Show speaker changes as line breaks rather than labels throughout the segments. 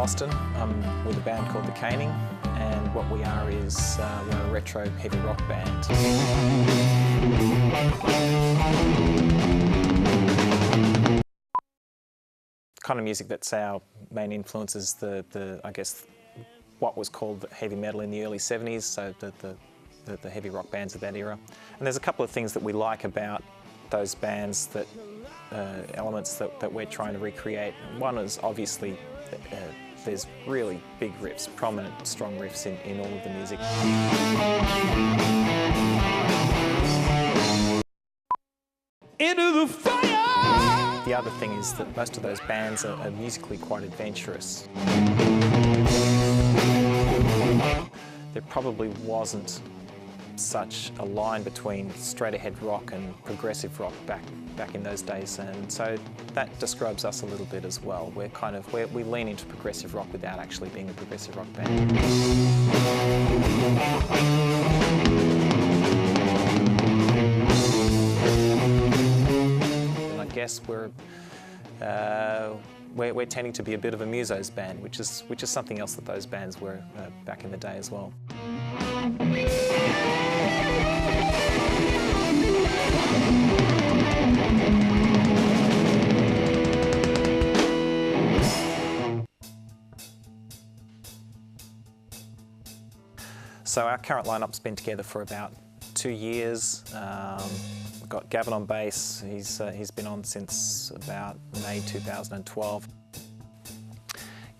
Austin. I'm with a band called The Caning, and what we are is we're a retro heavy rock band. The kind of music that's our main influence is I guess, what was called heavy metal in the early 70s, so the heavy rock bands of that era. And there's a couple of things that we like about those bands, that elements that we're trying to recreate. One is obviously there's really big riffs, prominent, strong riffs in all of the music. Into the fire! The other thing is that most of those bands are musically quite adventurous. There probably wasn't such a line between straight-ahead rock and progressive rock back in those days, and so that describes us a little bit as well. We lean into progressive rock without actually being a progressive rock band. And I guess we're tending to be a bit of a musos band, which is something else that those bands were back in the day as well. So our current lineup's been together for about 2 years. We've got Gavin on bass. He's been on since about May 2012.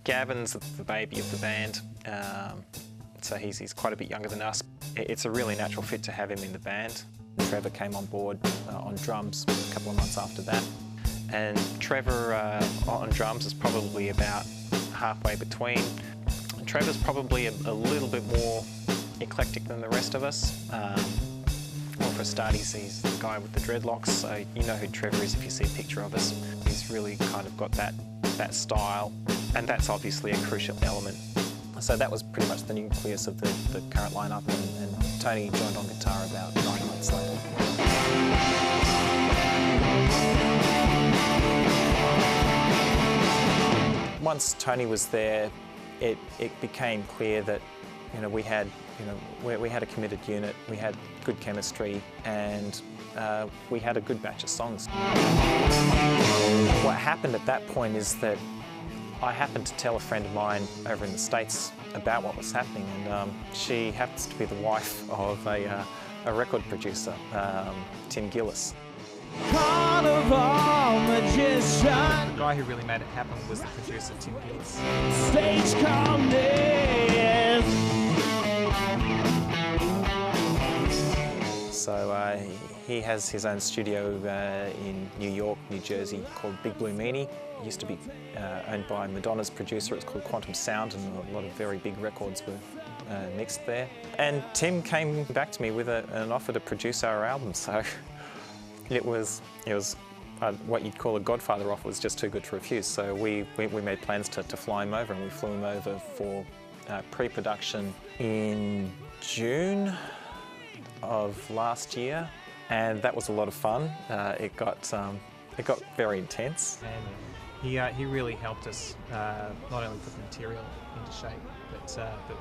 Gavin's the baby of the band, so he's quite a bit younger than us. It's a really natural fit to have him in the band. Trevor came on board on drums a couple of months after that, and Trevor on drums is probably about halfway between. Trevor's probably a little bit more eclectic than the rest of us. Well, for a start, he's the guy with the dreadlocks, so you know who Trevor is if you see a picture of us. He's really kind of got that style, and that's obviously a crucial element. So that was pretty much the nucleus of the current lineup, and Tony joined on guitar about 9 months later. Once Tony was there, it became clear that we had a committed unit, we had good chemistry, and we had a good batch of songs. What happened at that point is that I happened to tell a friend of mine over in the States about what was happening, and she happens to be the wife of a record producer, Tim Gillis.
Carnival magician.
The guy who really made it happen was the producer, Tim Gillis.
Stage comedy.
So he has his own studio in New York, New Jersey, called Big Blue Meanie. It used to be owned by Madonna's producer. It's called Quantum Sound, and a lot of very big records were mixed there. And Tim came back to me with an offer to produce our album. So it was what you'd call a Godfather offer. Was just too good to refuse. So we made plans to fly him over, and we flew him over for pre-production in June of last year, and that was a lot of fun. It got very intense, and he really helped us not only put the material into shape, but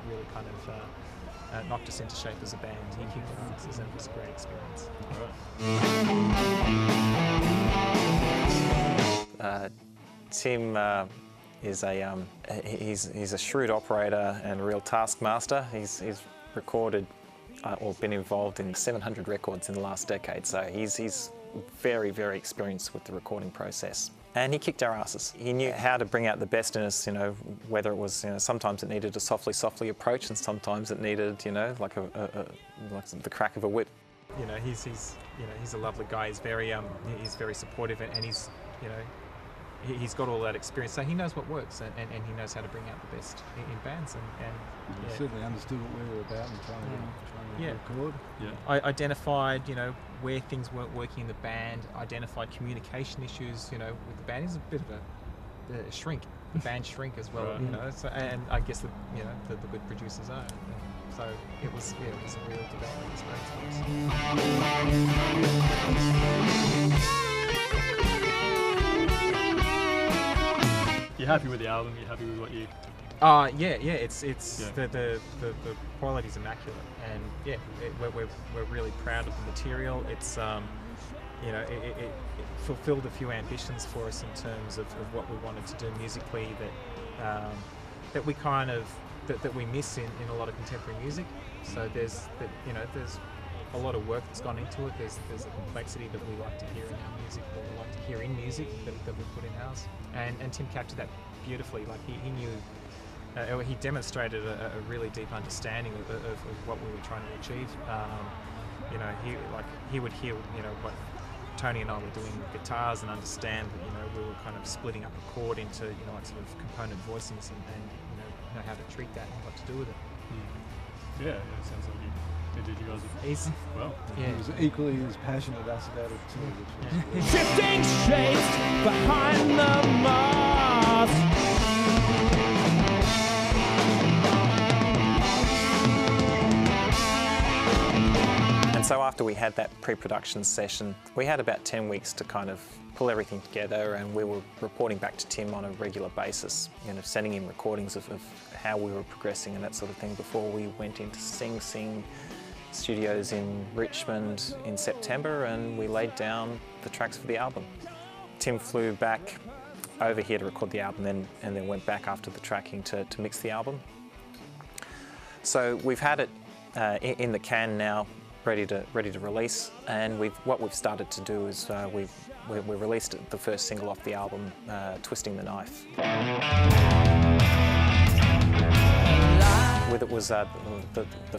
really kind of knocked us into shape as a band. He kicked our asses, and it was a great experience. Tim is he's a shrewd operator and a real taskmaster. He's recorded or been involved in 700 records in the last decade, so he's very, very experienced with the recording process. And he kicked our asses. He knew how to bring out the best in us, whether it was, sometimes it needed a softly approach, and sometimes it needed, like like the crack of a whip. He's a lovely guy. He's very supportive, and he's got all that experience, so he knows what works, and he knows how to bring out the best in bands. And
he certainly understood what we were about and trying to record.
Yeah. I identified, where things weren't working in the band. Identified communication issues, with the band. He's a bit of a shrink, the band shrink as well,
Right.
So, and I guess the good producers are. So it was a real development experience for us.
You're happy with the album? You're happy with what you
Yeah. It's the quality's immaculate, and yeah, we're really proud of the material. It's you know, it fulfilled a few ambitions for us in terms of what we wanted to do musically that we kind of that we miss in a lot of contemporary music. So there's a lot of work that's gone into it. There's a complexity that we like to hear in our music, or we like to hear in music that we put in house. And Tim captured that beautifully. Like he knew, he demonstrated a really deep understanding of what we were trying to achieve. You know, he would hear what Tony and I were doing with guitars and understand that we were kind of splitting up a chord into like sort of component voicings and know how to treat that and what to do with it.
Yeah, it sounds like you did. You guys
He's
well.
yeah.
He was equally as passionate as about it too, which was
Drifting shapes behind the mask.
And so after we had that pre-production session, we had about 10 weeks to kind of pull everything together, and we were reporting back to Tim on a regular basis, sending him recordings of how we were progressing and that sort of thing before we went into Sing Sing Studios in Richmond in September, and we laid down the tracks for the album. Tim flew back over here to record the album and then went back after the tracking to mix the album. So we've had it in the can now, ready to release, and what we've started to do is we released the first single off the album, Twisting the Knife. With it was the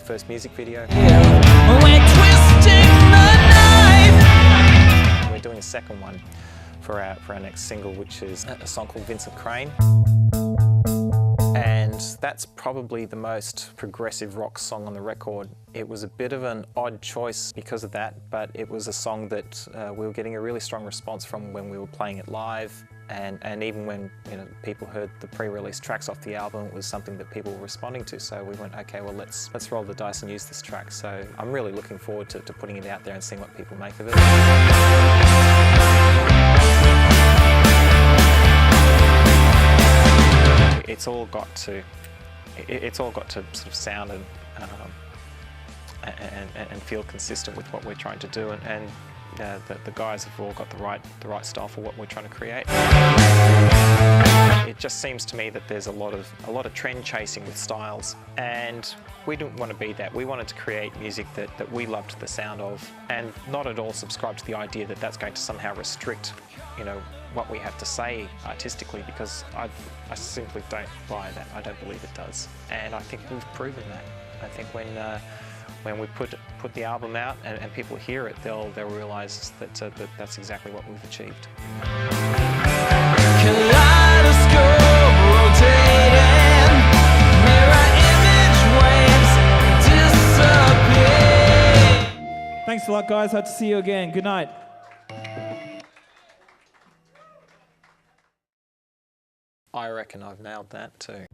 first music video.
We're twisting the knife.
We're doing a second one for our next single, which is a song called Vincent Crane. And that's probably the most progressive rock song on the record. It was a bit of an odd choice because of that, but it was a song that we were getting a really strong response from when we were playing it live, and even when people heard the pre-release tracks off the album, it was something that people were responding to. So we went, okay, well let's roll the dice and use this track. So I'm really looking forward to putting it out there and seeing what people make of it. It's all got to sort of sound and feel consistent with what we're trying to do, and the guys have all got the right style for what we're trying to create. It just seems to me that there's a lot of trend chasing with styles, and we didn't want to be that. We wanted to create music that we loved the sound of, and not at all subscribe to the idea that that's going to somehow restrict what we have to say artistically, because I simply don't buy that. I don't believe it does, and I think we've proven that. I think when we put the album out and people hear it, they'll realise that that's exactly what we've achieved.
Kaleidoscope rotating, mirror image waves disappear. Thanks a lot, guys. Hope to see you again. Good night.
I reckon I've nailed that too.